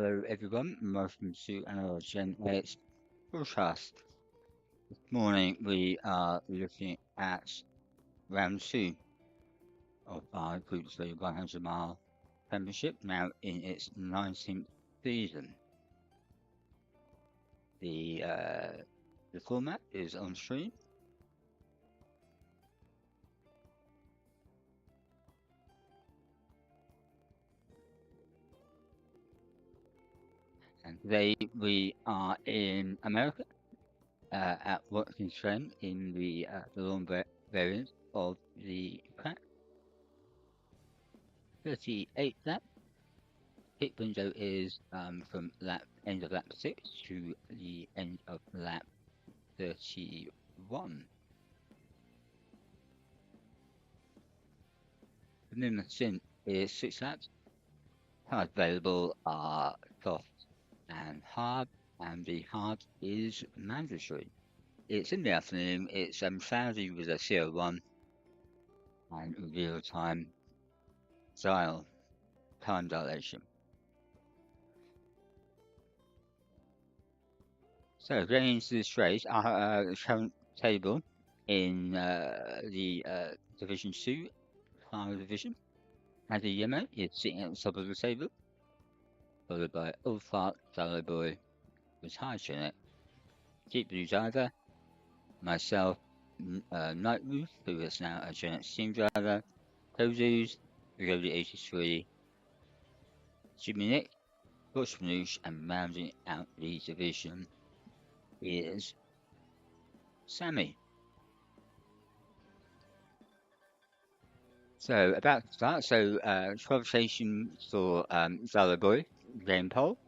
Hello everyone, and welcome to our Gen 8 broadcast. This morning we are looking at round 2 of our Group 3 100-mile championship, now in its 19th season. The format is on screen. And today we are in America at Watkins Glen in the long variant of the track. 38 lap. Pit window is from end of lap 6 to the end of lap 31. The minimum stint is 6 laps. Cars available are soft and hard, and the hard is mandatory. It's in the afternoon. It's cloudy with a CO1 and real-time time dilation. So going into this race, our current table in the Division 2 Clara division. Andy Yemo is sitting at the top of the table, followed by Old Fart, Shallow Boy, Retired Jeanette, Deep Blue Driver, myself, Night Roof, who is now a Jeanette team driver, Tozoos, Rigoli 83, Jimmy Nick, Bush Manouche, and rounding out the division is Sammy. So about to start. So qualification for Shallow Boy, game pole.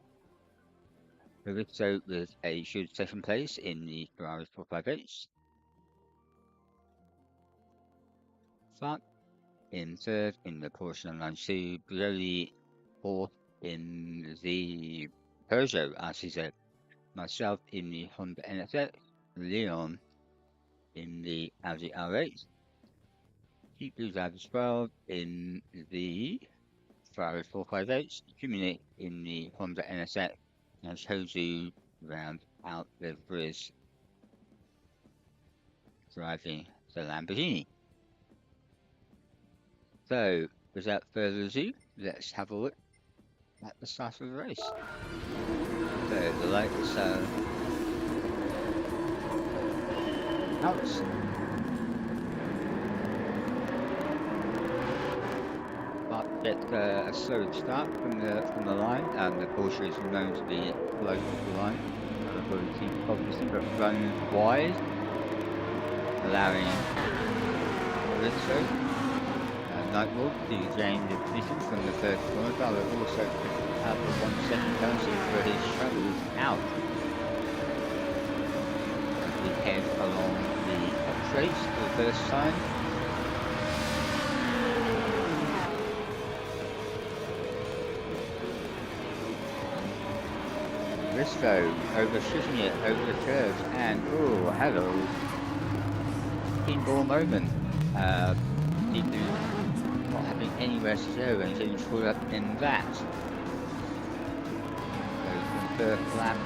Rizzo with a good second place in the Ferrari 458. Fart in third in the Porsche 992. Brioli fourth in the Peugeot RCZ. Myself in the Honda NSX. Leon in the Audi R8. Deep Blue Driver 12 in the Ferrari 458. Jimmy in the Honda NSX. And Tozu round out the Briz driving the Lamborghini. So, without further ado, let's have a look at the start of the race. So, the lights are out. But get a slow start from the line, and the Porsche is known to be close to the line. Obviously, but running wide, allowing Rizzo Nightwalk to gain the position from the first corner, but will also have a 1 second penalty for his travels out. As we head along the straight for the first time. Rizzo overshooting it over the curves, and oh, hello, pinball moment. People not having anywhere to go and getting caught up in that. So from first lap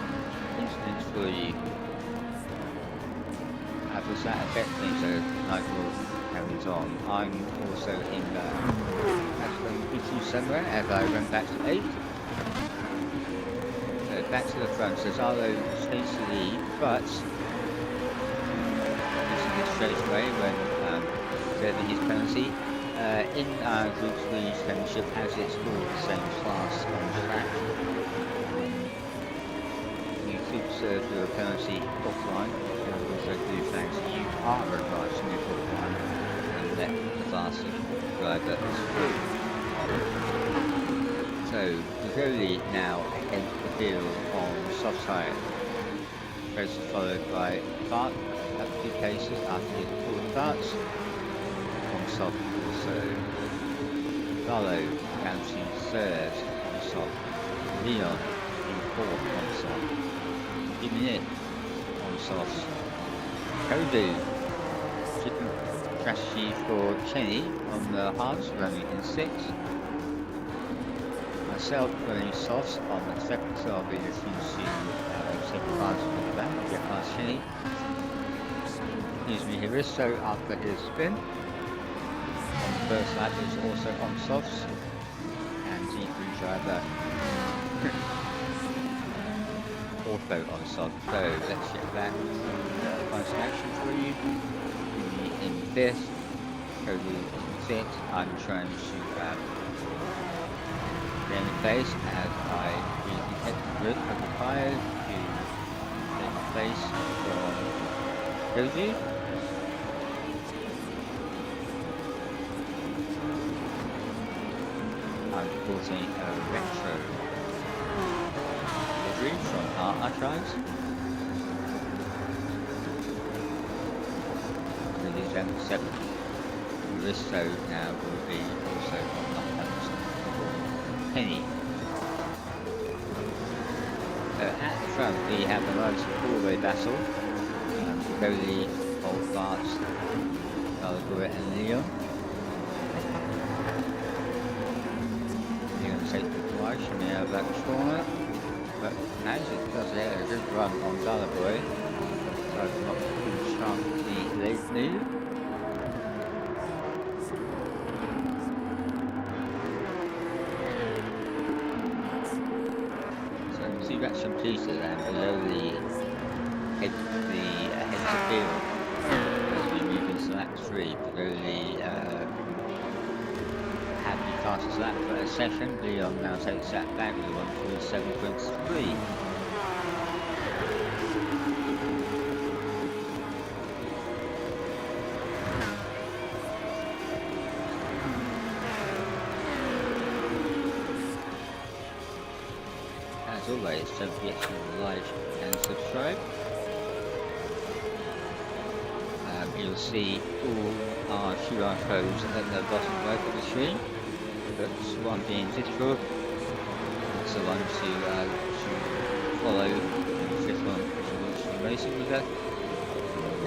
incidents for you. How does that affect me? So Nightwalk carries on. I'm also in P2 somewhere as I run back to 8. So back to the front. So Zalo stays to lead, but using this straight away when serving his penalty. In Group 3 Championship, as it's all the same class on track, you could serve your penalty offline, and also blue flags, you are required to move offline and let the faster driver through. So, Rigoli now enters the field on soft tyre. Race is followed by Bart at 2 paces after his full starts. On soft also Gallo down to third on soft. Leon in fourth on soft. Jimmy on soft. Kodu different strategy for Cheney on the hards, running in 6th. myself running softs on the second, so I'll be listening to several parts of the band. I'll get past Shinny. Excuse me, Haristo after his spin. On the first lap is also on softs. And G3 driver also on softs. So let's get back to find some action for you. In fifth, totally sixth, I'm trying to in place as I usually hit the grip of the tires to take place from Koji. I'm reporting a retro delivery from our archives. This is M7. Risto now will be also on the hunt. Penny. At the front we have the likes of four-way battle, Goli, Old Barts, Gallagher and Leon. Leon takes the twice from the back corner, but as it does get a good run on Gallagher, so not too sharp the late lead. That's some pieces and below the head of field as we move into lap 3. Below had the fastest lap for a session. Leon now takes that back with 147.3. As always, don't forget to like and subscribe. You'll see all our QR codes at the bottom right of the screen. But one being digital, that's the one to follow, and the fifth one to watch the racing with us.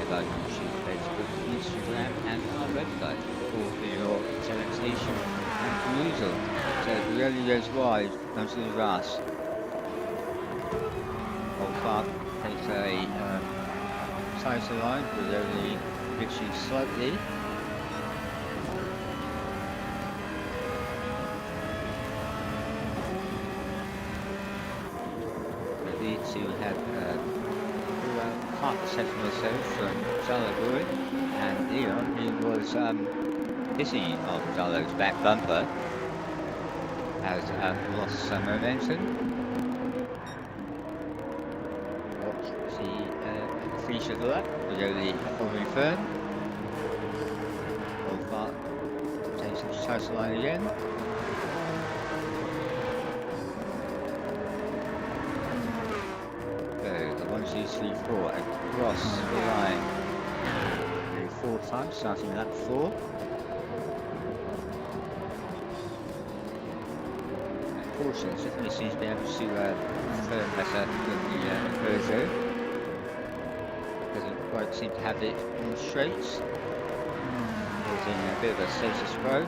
About YouTube, Facebook, Instagram, and our website, all for your television and perusal. So if it really goes wide, comes to the grass. Old Park takes a tighter line, but only pitching slightly. We need to have around half a second or so from Gallagher and Leon, who was hitting on Gallagher's back bumper, has lost some momentum. Finish of the lap, was only holding firm. Old Bart takes the title line again. So the 1, 2, 3, 4 across the line 4 times, starting lap 4. Caution certainly seems to be able to firm better than the Peugeot. Doesn't quite seem to have it in straights. Causing a bit of a status quo.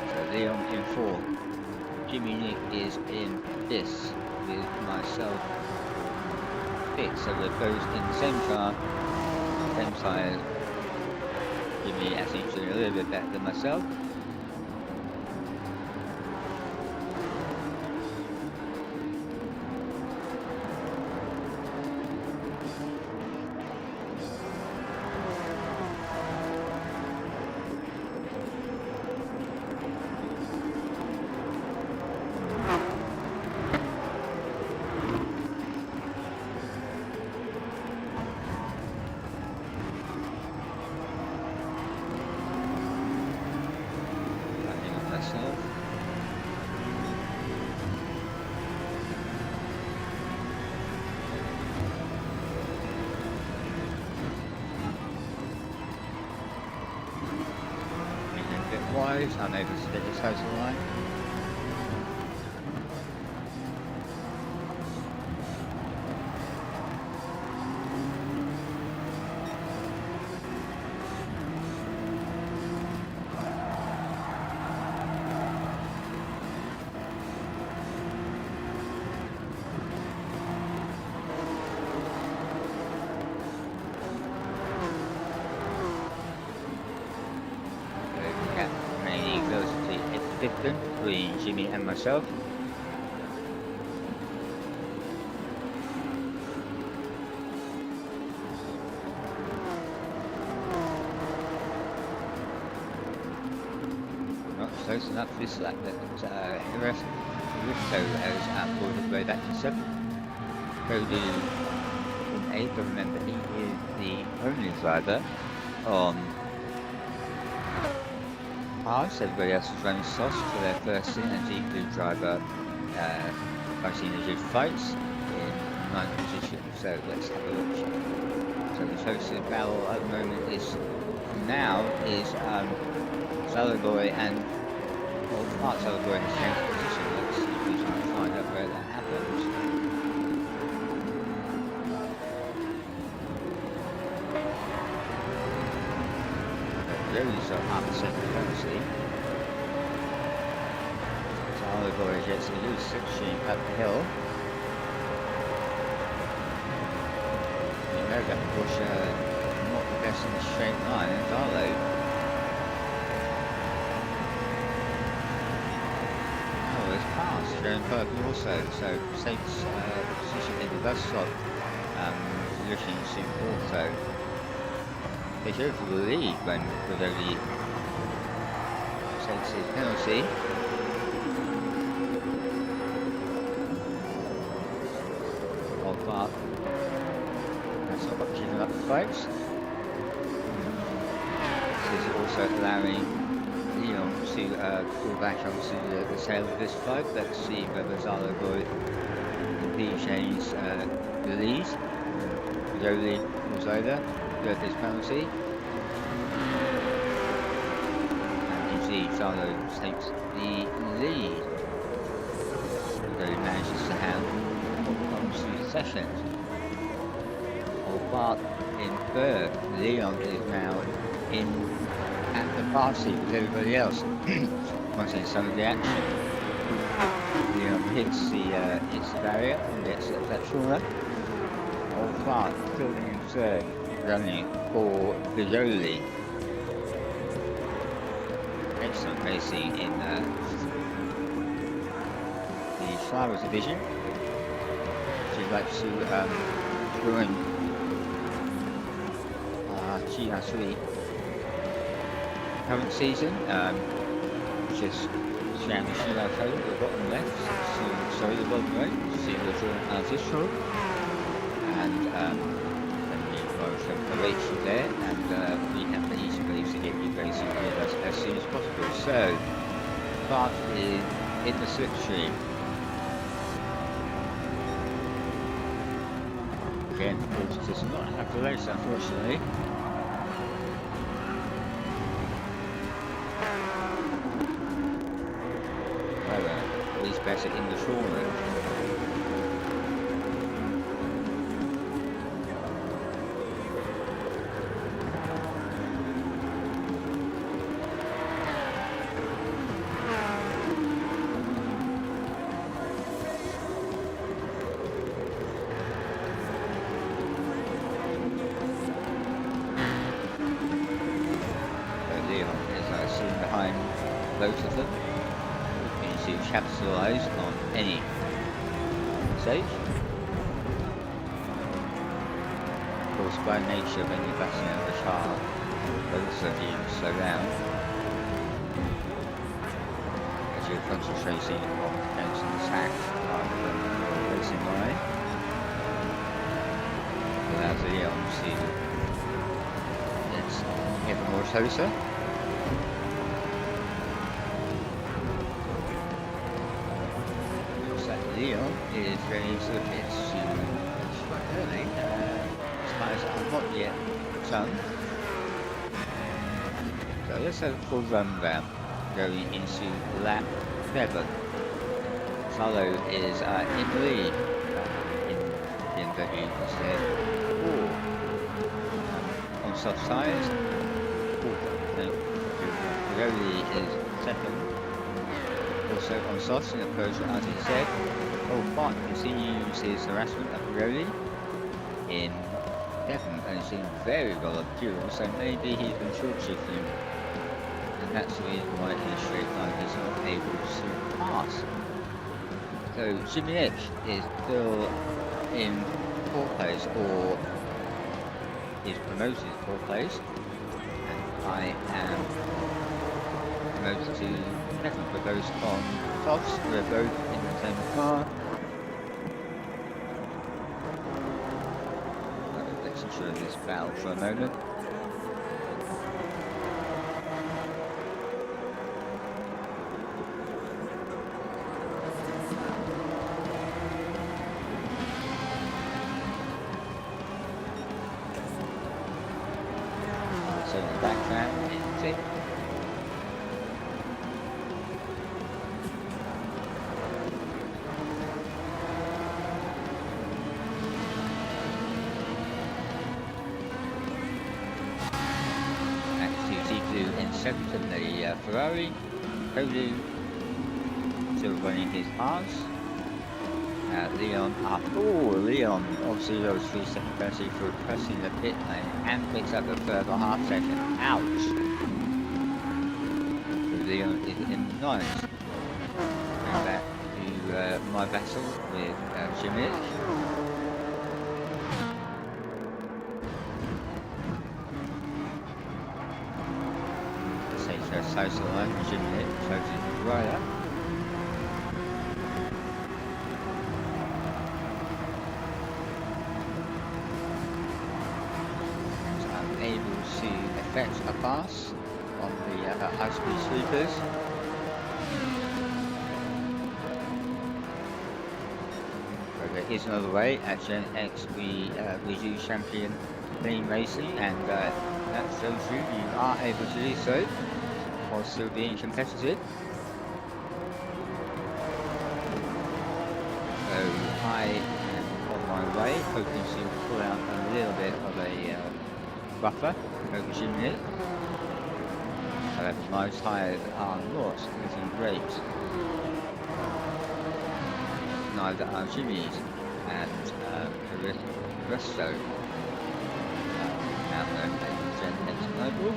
So Leon in 4. Jimmy Nick is in 5th with myself 5th. So we're both in the same car, same tyres. Jimmy actually doing a little bit better than myself. Wide, I'm able to get this total line. Glen between Jimmy and myself. Not close enough this lap, but Risto has outpulled his way back to 7th. Cody in 8th, but remember he is the only driver on hard. Everybody else is running soft for their first in, and the blue driver fighting the fights in 9th position. So let's have a look. So the closest battle at the moment is Salaboy and Mark Salaboy in the same position. Let's see if we can find out where that happens. Jones are up second penalty. Salaboy gets a loose section uphill. You know that push not the best in the straight line, and Darlow Showing purple also, so takes position in the bus stop, position to auto. They go for the lead when Rivoli takes his penalty. Old Park. That's not keeping up the fights. This is also allowing Leon to pull back onto the tail of this fight. Let's see whether Salaboy and James the lead. Rivoli was over, got his penalty. And indeed, Salaboy takes the lead. Rivoli manages to have onto second. Old Park in third. Leon is now in at the party with everybody else. Wanting some of the action. Leon hits the barrier and gets a petrol. Old Clark still in third, running for Vijoli. Excellent racing in the Clara division. She'd like to join GR3 current season, just showing the shootout code at the bottom left, sorry, the bottom right, see the drawing artist show, and then we will show the racing there, and we have the easy ways to get you racing with us as soon as possible. So, Bart is in the slipstream. Again, of course, does not have the race, unfortunately. Better in the tournament. Leon is sitting behind both of them. To capitalise on any stage. Of course, by nature, when you're backing out the car, both of you slow down as you're concentrating on counting the sack rather than racing line. Allows Leon to get more closer. Leon is ready to look at quite early. Tires are not yet done. So let's have a full run round going into lap 7. Salo is in the lead in the instead 4 on soft tyres. Rowley is second. Also on softs in approach, as he said. Old Park continues his harassment of Rowley in 7th, and he's doing very well on fuel, so maybe he's been short shifting and That's the reason why in a straight line he's not able to pass. So Jimmy Nick is still in 4th place, or is promoted to 4th place, and I am promoted to 2nd. We're both on tops, we're both in the same car. Let's ensure this battle for a moment. So in the background, it's it. In 7th in the Ferrari, Cody still running his pass. Leon up. Oh, Leon obviously those 3 second penalty for pressing the pit lane and picks up a further half second. Ouch! So Leon is in 9th. Now back to my battle with Jimmy. Close to the line, Jimmy closes right up. So I'm able to effect a pass on the high-speed sweepers. So there is another way. At Gen X we do champion lane racing, and that shows you are able to do so while still being competitive. So I am on my way, hoping to pull out a little bit of a buffer over Jimmy. However, my tyres are not looking great. Neither are Jimmy's, and Resto, now known as Gen X Mobile,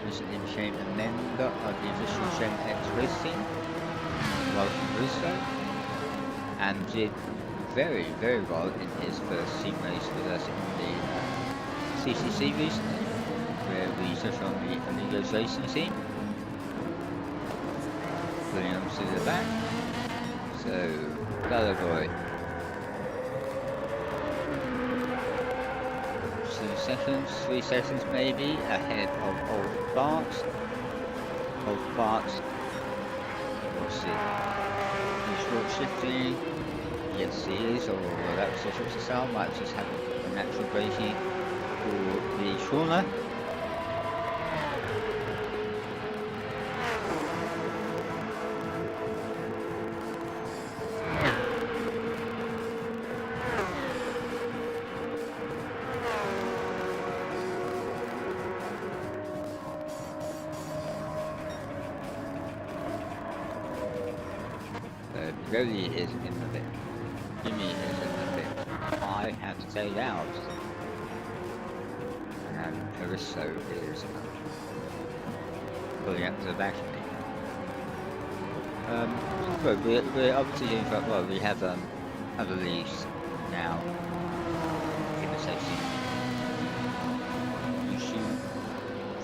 recently became a member of the official Gen X race team, Watkins Glen, and did very, very well in his first team race with us in the CCC recently, where we took on the Amigos racing team. Williams to the back, so Clara boy. 2 seconds, 3 seconds maybe, ahead of Old Barks. Old Barks, what's it? He's short shifting. Yes, he is, or that was a short to sell. Might just have a natural braking for the corner. Rody is in the bit. Jimmy is in the bit. I have stayed out. And Carisso is pulling up to the back of me. But we're obviously doing quite well. We have other leagues now in the safety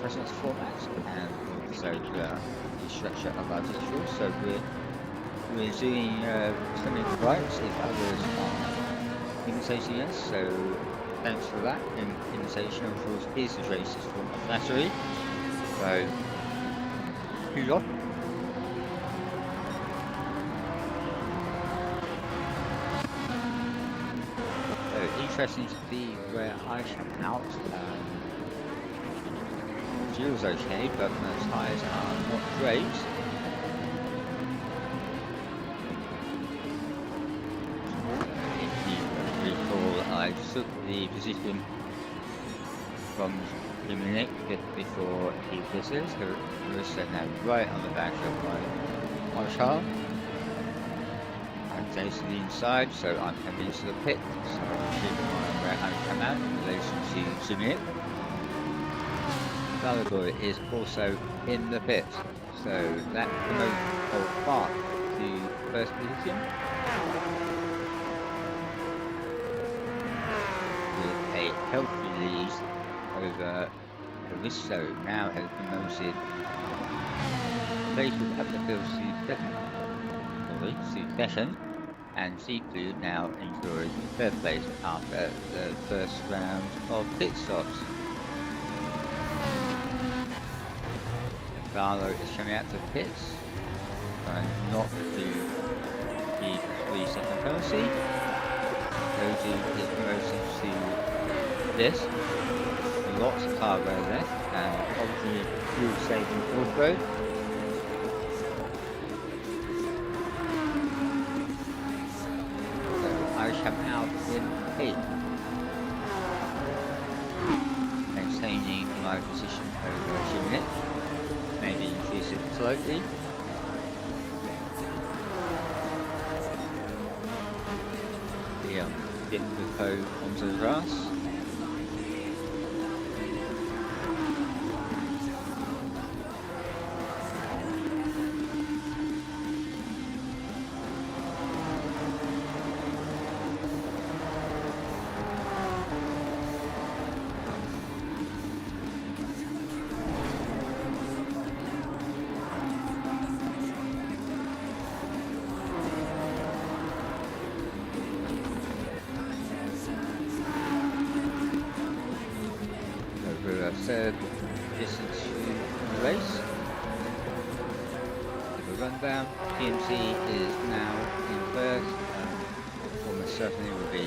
presence formats, and also the structure of our visuals. So we're doing something right if others are imitating us, so thanks for that. Imitation, of course, is the racist form of flattery. So, hello. So, interesting to see where I come out. Fuel's okay, but my tyres are not great. I took the position from Dominic before he visits, who was now right on the back of my car. I'm facing the inside, so I'm coming into the pit, so I'm keeping my where I come out in relation to Dominic. Gallagher is also in the pit. So that promotes Old Fart to first position with a healthy lead over Aristo. Now has promoted places up the field to second, and Deep Blue now enjoys third place after the first round of pit stops. Clara is coming out to pits, trying not to be 3-second penalty. Cody is promoted to this. Lots of cargo left, and obviously fuel saving also. So I come out in 8th, maintaining my position over 2 minutes. Maybe increase it slightly. Get the hoe onto the grass. Third distance to the race. The rundown. PMC is now in first. Almost certainly will be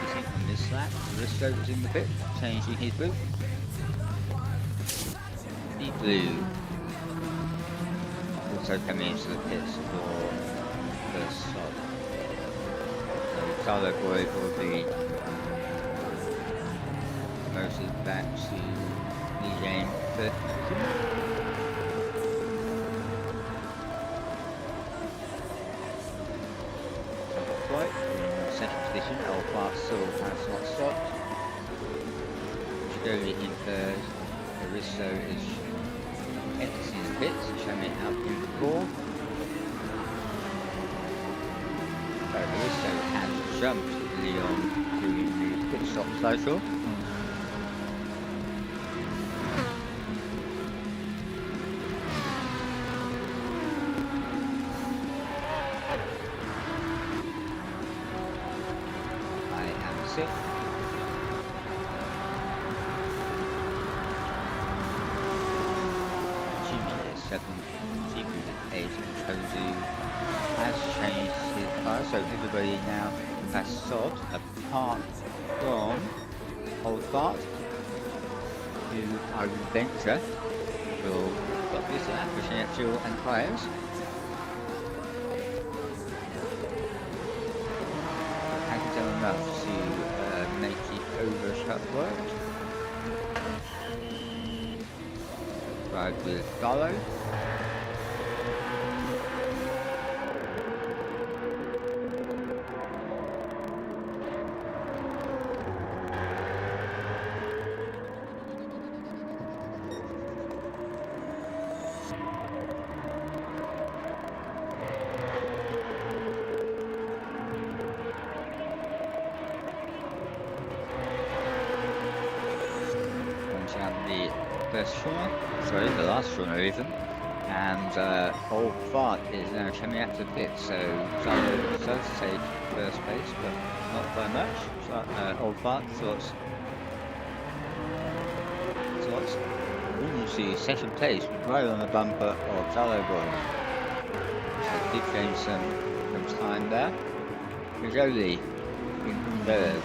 sitting on this lap. Risto is in the pit, changing his boot. Deep Blue also coming into the pits for first stop. So Clara Boy will be promoted back to the game third position. Right, in second position, Alpha still has not stopped. Shigoli in third. Aristo is exiting the pits, showing out in fourth. Aristo has jumped Leon during the pit stop cycle. So everybody now has stopped apart from Old Fart, who I would venture will stop this lap, pushing out fuel and tyres. Hasn't done enough to make the overshot work. Ride with Gallo. The last runner even, and Old Fart is now coming out to the pit, so Zalo does take first place, but not by much. So, Old Fart thought into second place, right on the bumper of Zalo Boy. So did gain some time there. Rizzoli in third.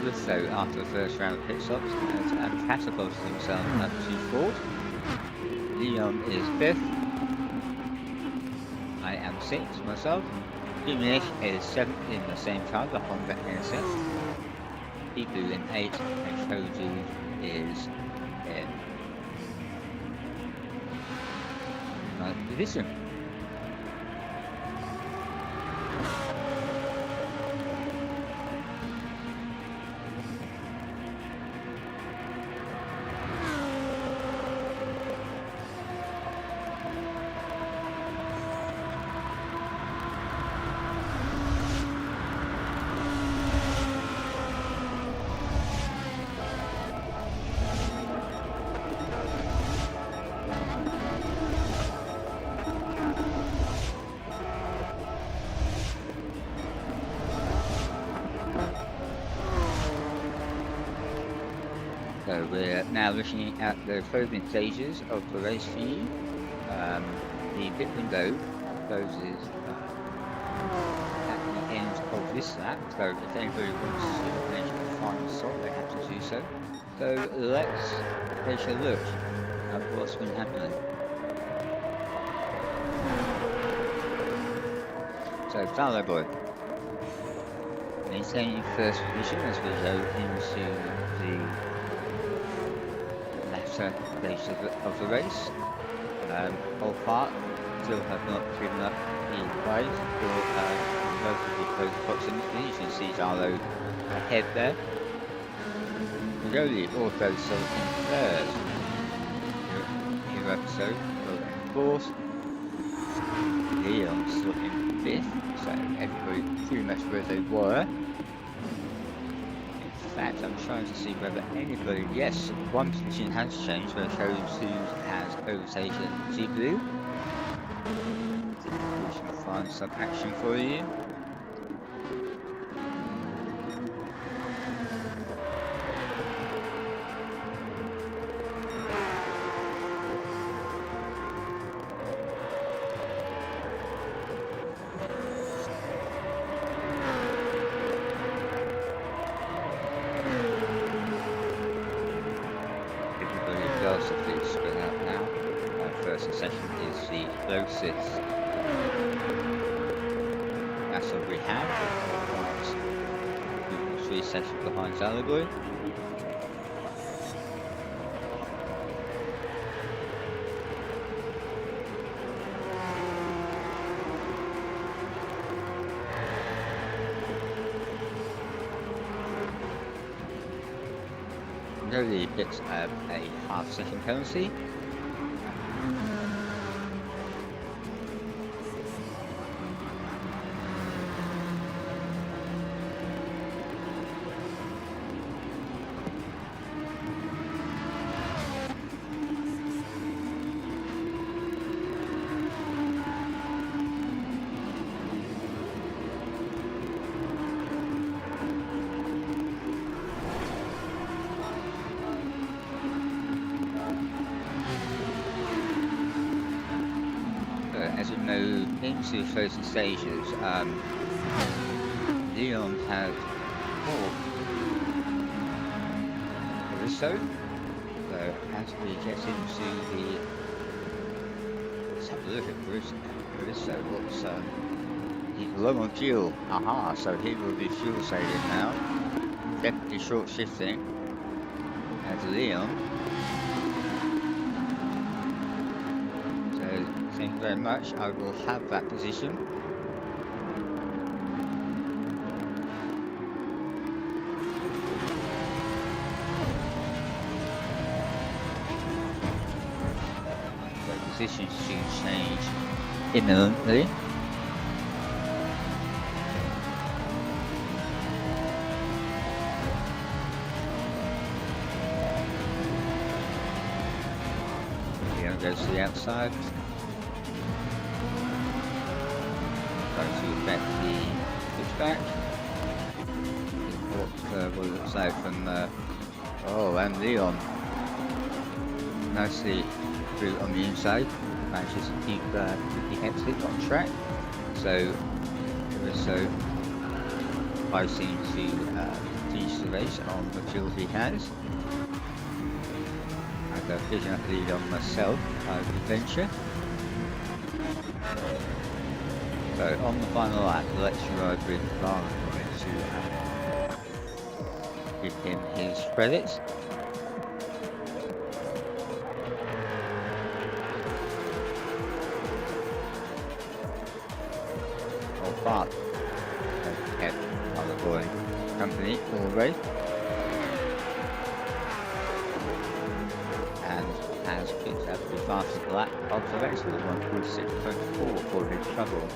Aristo, after the first round of pit stops, and catapulted himself up to fourth. Leon is fifth. I am sixth myself. Jimmy is seventh in the same car, the Honda NSX. Deep Blue in eighth, and Shoju is in ninth position. So we're now looking at the closing stages of the race for you. The pit window closes at the end of this lap, so if anybody wants to finish at the final stop, they have to do so. So let's take a look at what's been happening. So Clara boy, maintaining first position as we go into the latter stages of the race. All part still have not given up the fight, still relatively close proximity. You can see Darlow ahead there. Jolie also still in third. Here episode, in fourth. Leon still in fifth, so everybody pretty much where they were. In fact, I'm trying to see whether anybody, yes, one position has changed where it shows who has overtaken G Blue. We shall find some action for you. Relatively split out now. First and second is the closest battle we have. 3 seconds behind Zalaboy. Nobody gets a half-second penalty. As we move into the closing stages, Leon has Caruso. So as we get into the, let's have a look at Caruso. What's he's low on fuel. Aha! So he will be fuel saving now. Definitely short shifting. As Leon. Thank you very much. I will have that position. The position should change imminently. Leon goes to the outside. To affect the switchback. What it looks like from and Leon nicely through on the inside, manages to keep the exit on track. So pricing to finish the race on the fuel he has. And picking up lead on myself, adventure. So on the final lap, let's ride with Clara to give him his credits. Or part of Clara Boy Company all race. And has picked up the fastest lap of the race with 1:46.4 for his trouble.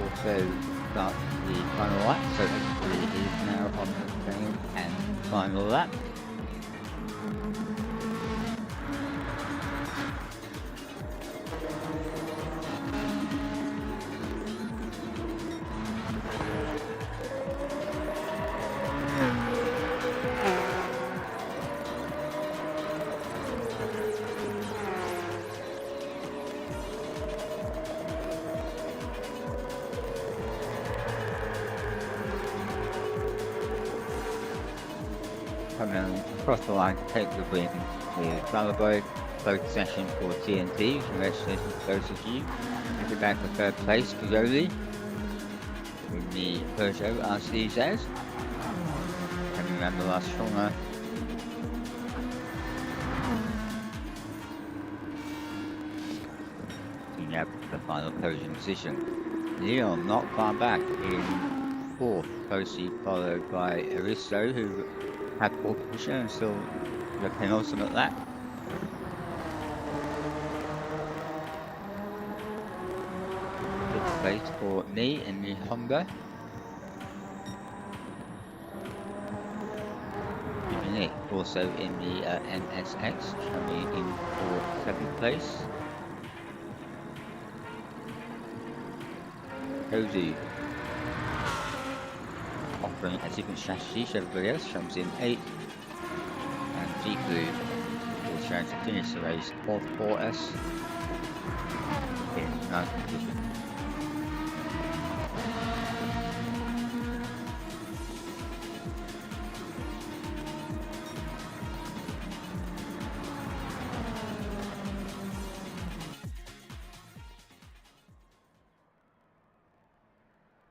Also start the final lap, so everybody is now on the same and final lap. coming across the line to take the win with Clara both sessions for TNT. Congratulations to both of you. Headed back to third place for Yoli in the Peugeot RCZs. Coming around the last corner. Up the final podium position. Leon not far back in fourth, closely followed by Aristo, who had pole position until the penultimate lap. Fifth place for me in the Honda. Nick also in the NSX, coming in for seventh place. Cozy offering a different strategy to everybody else, comes in 8th, and Deep Blue is trying to finish the race off for us in 9th position.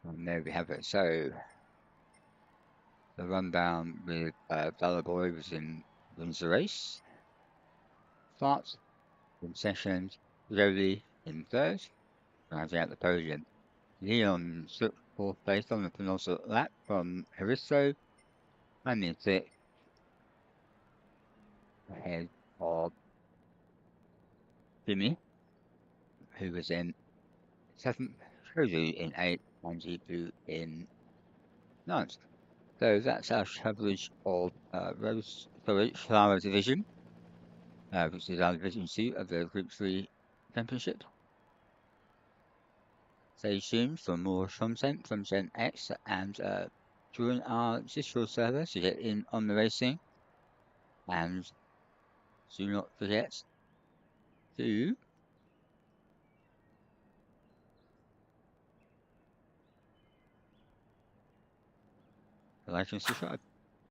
And there we have it. So the rundown with Balaboy wins the race. Starts in second, Rowley in third, rounding out the podium. Leon took fourth place on the penultimate lap from Haristo, and in sixth, ahead of Jimmy, who was in seventh, Cozy in eighth, and Jibu in ninth. So that's our coverage of Clara Division, which is our Division 2 of the Group 3 Championship. Stay tuned for more content from Gen X and join our Discord server to get in on the racing. And do not forget to like and subscribe.